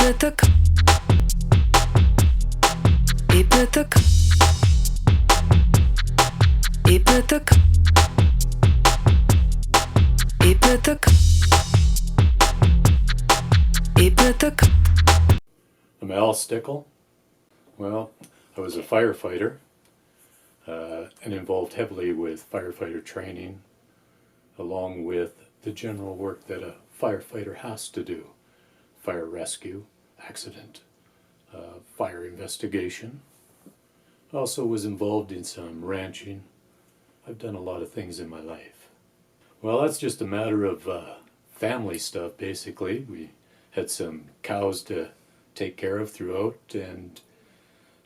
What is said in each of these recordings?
pıtık, pıtık, pıtık, pıtık, pıtık. I'm Allan Stickel. Well, I was a firefighter and involved heavily with firefighter training, along with the general work that a firefighter has to do: fire rescue, accident, fire investigation. I also was involved in some ranching. I've done a lot of things in my life. Well, that's just a matter of family stuff, basically. We had some cows to take care of throughout, and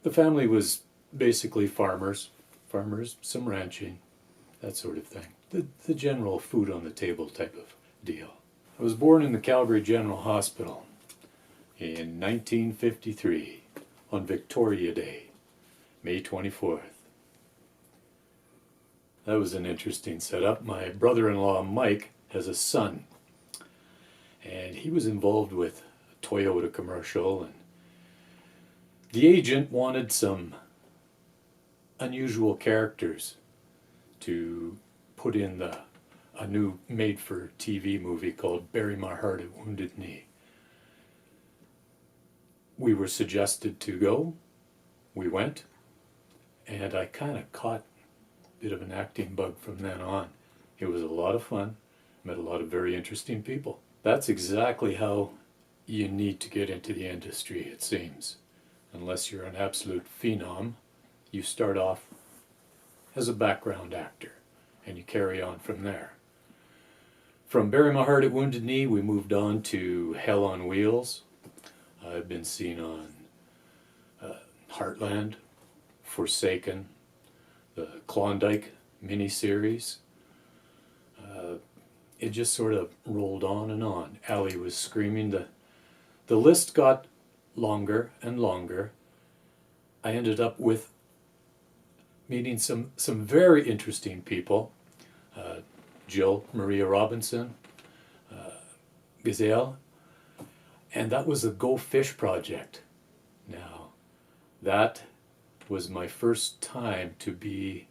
the family was basically farmers, some ranching, that sort of thing. The general food on the table type of deal. I was born in the Calgary General Hospital in 1953 on Victoria Day, May 24th. That was an interesting setup. My brother-in-law Mike has a son, and he was involved with a Toyota commercial, and the agent wanted some unusual characters to put in a new made-for-TV movie called Bury My Heart at Wounded Knee. We were suggested to go. We went, and I kind of caught a bit of an acting bug from then on. It was a lot of fun. Met a lot of very interesting people. That's exactly how you need to get into the industry, it seems. Unless you're an absolute phenom, you start off as a background actor, and you carry on from there. From Bury My Heart at Wounded Knee, we moved on to Hell on Wheels. I've been seen on Heartland, Forsaken, the Klondike miniseries. It just sort of rolled on and on. Allie was screaming. The list got longer and longer. I ended up with meeting some very interesting people. Jill Maria Robinson, Gazelle, and that was the Go Fish project. Now, that was my first time to be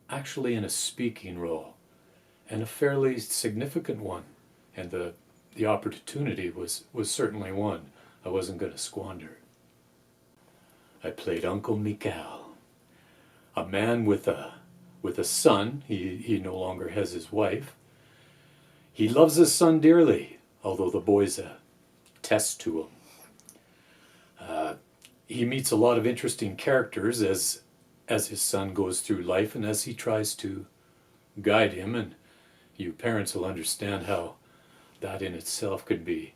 actually in a speaking role, and a fairly significant one, and the opportunity was certainly one I wasn't going to squander. I played Uncle Mikail, a man with a son. He no longer has his wife. He loves his son dearly, although the boy's a test to him. He meets a lot of interesting characters as his son goes through life and as he tries to guide him, and you parents will understand how that in itself could be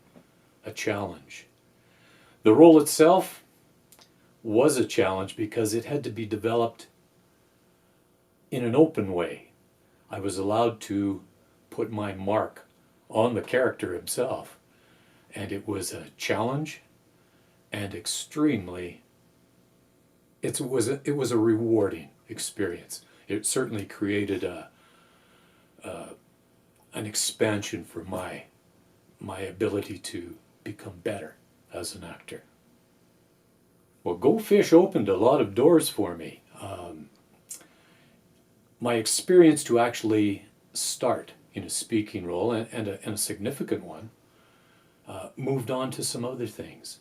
a challenge. The role itself was a challenge because it had to be developed in an open way. I was allowed to put my mark on the character himself, and it was a challenge, and it was a rewarding experience. It certainly created an expansion for my ability to become better as an actor. Well, Go Fish opened a lot of doors for me. My experience to actually start in a speaking role, and a significant one, moved on to some other things.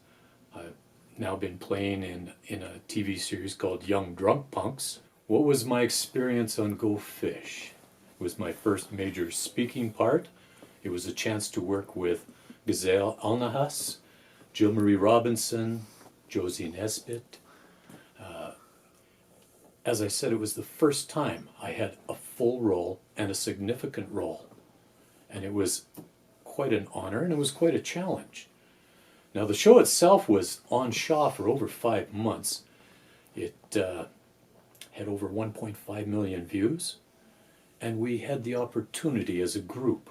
I've now been playing in a TV series called Young Drunk Punks. What was my experience on Go Fish? It was my first major speaking part. It was a chance to work with Gazelle Alnahas, Jill Marie Robinson, Josie Nesbitt. As I said, it was the first time I had a full role and a significant role. And it was quite an honor, and it was quite a challenge. Now, the show itself was on Shaw for over 5 months. It had over 1.5 million views, and we had the opportunity as a group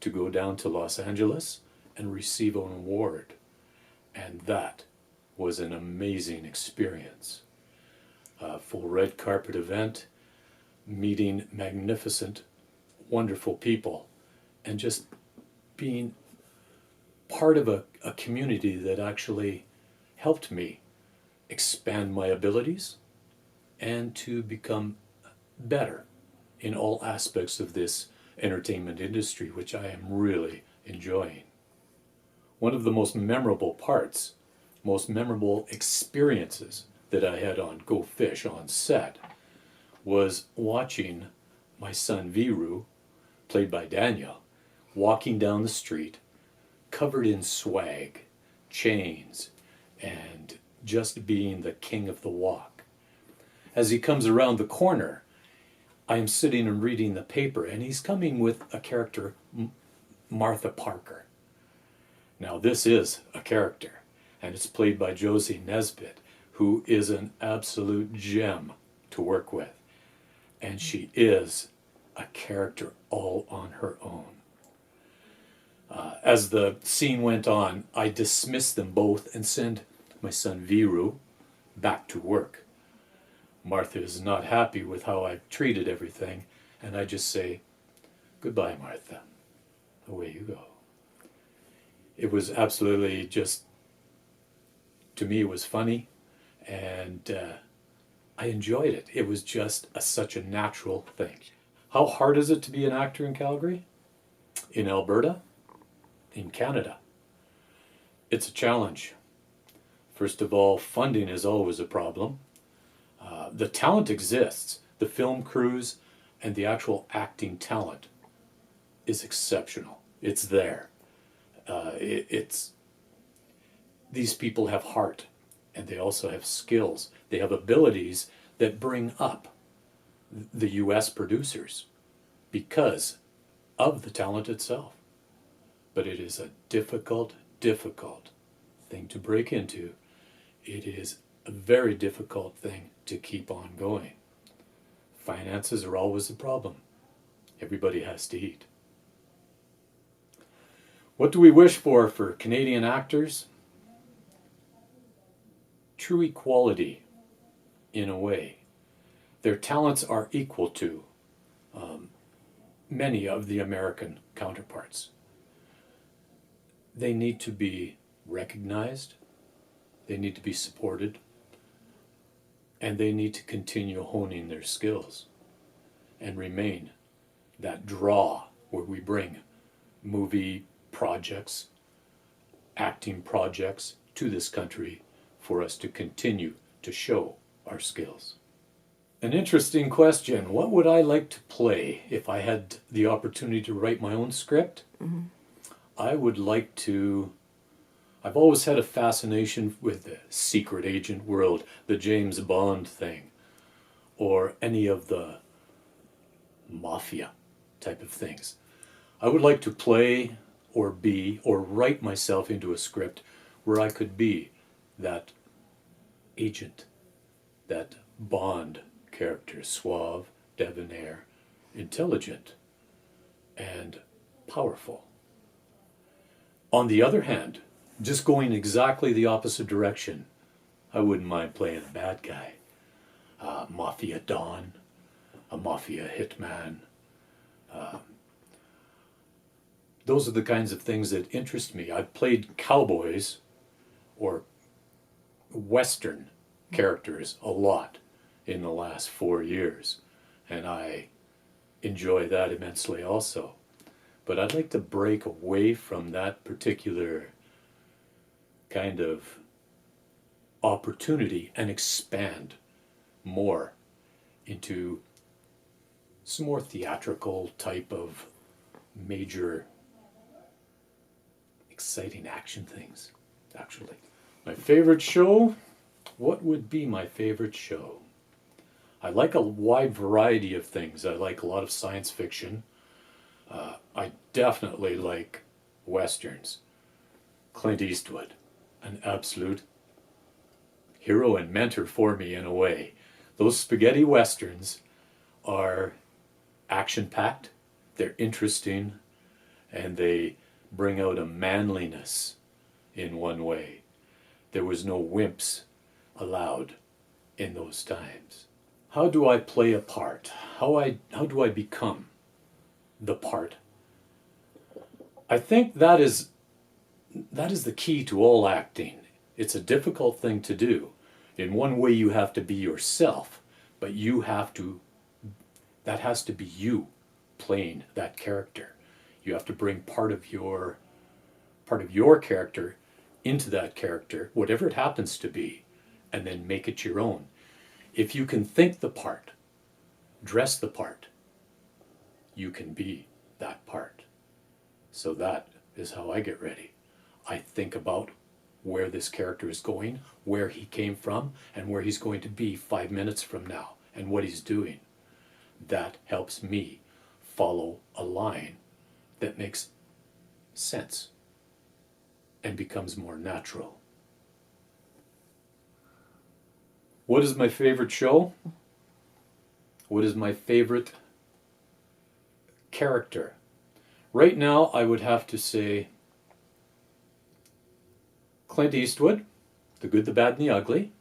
to go down to Los Angeles and receive an award. And that was an amazing experience. A full red carpet event, meeting magnificent, wonderful people, and just being part of a community that actually helped me expand my abilities and to become better in all aspects of this entertainment industry, which I am really enjoying. One of the most memorable parts, most memorable experiences that I had on Go Fish on set was watching my son Viru, played by Daniel, walking down the street covered in swag, chains, and just being the king of the walk. As he comes around the corner, I am sitting and reading the paper, and he's coming with a character, Martha Parker. Now, this is a character, and it's played by Josie Nesbitt, who is an absolute gem to work with. And she is a character all on her own. As the scene went on, I dismissed them both and sent my son Viru back to work. Martha is not happy with how I've treated everything, and I just say, "Goodbye, Martha. Away you go." It was absolutely just, to me, it was funny, and I enjoyed it. It was just such a natural thing. How hard is it to be an actor in Calgary? In Alberta? In Canada? It's a challenge. First of all, funding is always a problem. The talent exists. The film crews and the actual acting talent is exceptional. It's there. These people have heart, and they also have skills. They have abilities that bring up the US producers because of the talent itself. But it is a difficult thing to break into. It is a very difficult thing to keep on going. Finances are always a problem. Everybody has to eat. What do we wish for Canadian actors? True equality, in a way. Their talents are equal to many of the American counterparts. They need to be recognized, they need to be supported, and they need to continue honing their skills and remain that draw where we bring movie projects, acting projects to this country for us to continue to show our skills. An interesting question. What would I like to play if I had the opportunity to write my own script? Mm-hmm. I would like to... I've always had a fascination with the secret agent world, the James Bond thing, or any of the mafia type of things. I would like to play or be or write myself into a script where I could be that agent, that Bond character, suave, debonair, intelligent, and powerful. On the other hand, just going exactly the opposite direction, I wouldn't mind playing a bad guy, a mafia don, a mafia hitman. Those are the kinds of things that interest me. I've played cowboys or Western characters a lot in the last 4 years, and I enjoy that immensely also. But I'd like to break away from that particular kind of opportunity and expand more into some more theatrical type of major exciting action things, actually. My favorite show? What would be my favorite show? I like a wide variety of things. I like a lot of science fiction. I definitely like Westerns. Clint Eastwood, an absolute hero and mentor for me in a way. Those spaghetti Westerns are action-packed, they're interesting, and they bring out a manliness in one way. There was no wimps allowed in those times. How do I play a part? How do I become the part? I think that is that is the key to all acting. It's a difficult thing to do. In one way, you have to be yourself, but that has to be you playing that character. You have to bring part of your character into that character, whatever it happens to be, and then make it your own. If you can think the part, dress the part, you can be that part. So that is how I get ready. I think about where this character is going, where he came from, and where he's going to be 5 minutes from now, and what he's doing. That helps me follow a line that makes sense and becomes more natural. What is my favorite show? What is my favorite character? Right now, I would have to say Clint Eastwood, The Good, the Bad, and the Ugly.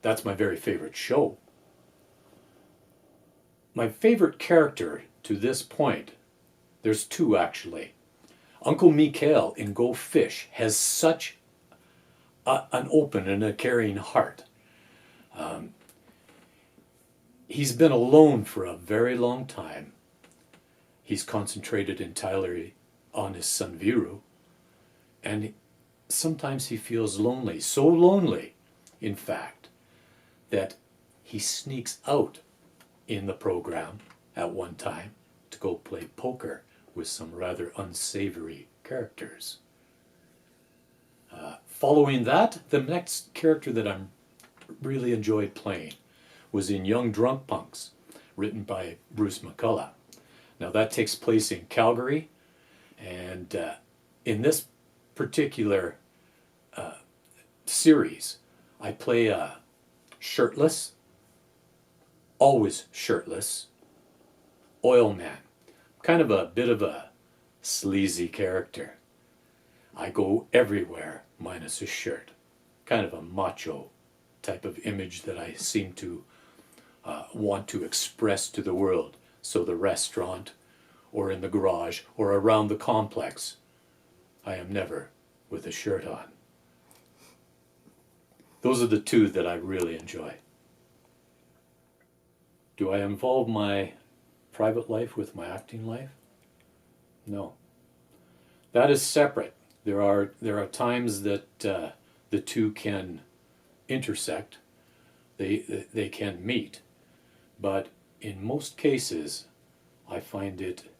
That's my very favorite show. My favorite character to this point, there's two actually. Uncle Mikail in Go Fish has such an open and a caring heart. He's been alone for a very long time. He's concentrated entirely on his son Viru, and sometimes he feels lonely, so lonely, in fact, that he sneaks out in the program at one time to go play poker with some rather unsavory characters. Following that, the next character that I really enjoyed playing was in Young Drunk Punks, written by Bruce McCullough. Now that takes place in Calgary, and in this particular series, I play a shirtless, always shirtless, oil man. Kind of a bit of a sleazy character. I go everywhere minus a shirt. Kind of a macho type of image that I seem to want to express to the world. So the restaurant, or in the garage, or around the complex, I am never with a shirt on. Those are the two that I really enjoy. Do I involve my private life with my acting life? No. That is separate. There are times that the two can intersect. They can meet. But in most cases, I find it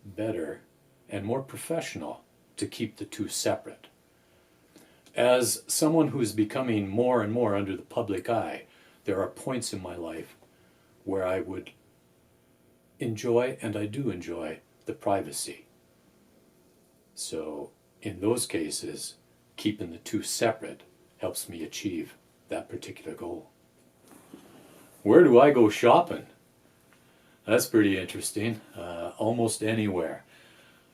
better and more professional to keep the two separate. As someone who's becoming more and more under the public eye, there are points in my life where I would enjoy, and I do enjoy, the privacy. So in those cases, keeping the two separate helps me achieve that particular goal. Where do I go shopping? That's pretty interesting. Almost anywhere.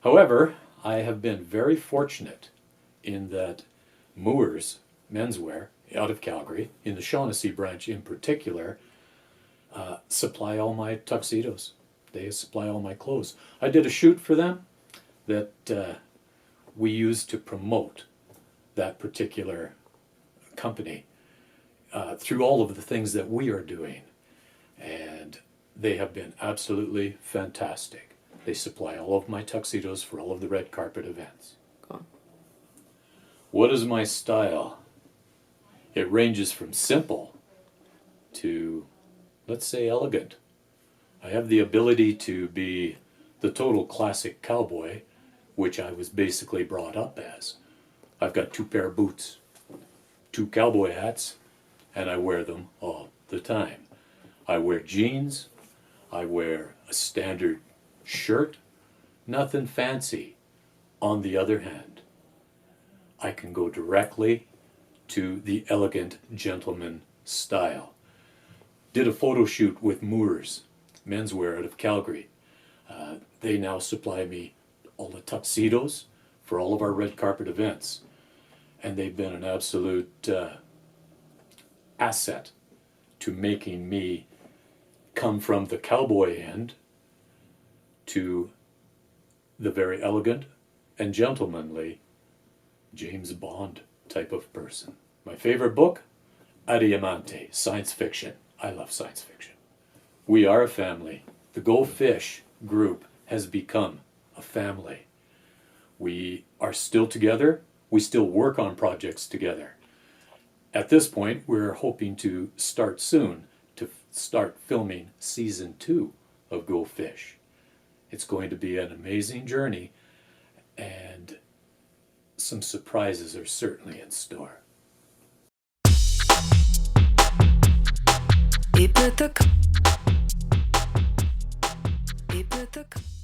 However, I have been very fortunate in that Moores Menswear out of Calgary, in the Shaughnessy branch in particular, supply all my tuxedos. They supply all my clothes. I did a shoot for them that we used to promote that particular company through all of the things that we are doing. And they have been absolutely fantastic. They supply all of my tuxedos for all of the red carpet events. Cool. What is my style? It ranges from simple to, let's say, elegant. I have the ability to be the total classic cowboy, which I was basically brought up as. I've got 2 pair of boots, 2 cowboy hats, and I wear them all the time. I wear jeans, I wear a standard shirt, nothing fancy. On the other hand, I can go directly to the elegant gentleman style. Did a photo shoot with Moores Menswear out of Calgary. They now supply me all the tuxedos for all of our red carpet events. And they've been an absolute asset to making me come from the cowboy end to the very elegant and gentlemanly James Bond type of person. My favorite book, Adiamante, science fiction. I love science fiction. We are a family. The Go Fish group has become a family. We are still together. We still work on projects together. At this point, we're hoping to start soon to start filming season 2 of Go Fish. It's going to be an amazing journey, and some surprises are certainly in store. Ipătăc. Ipătăc.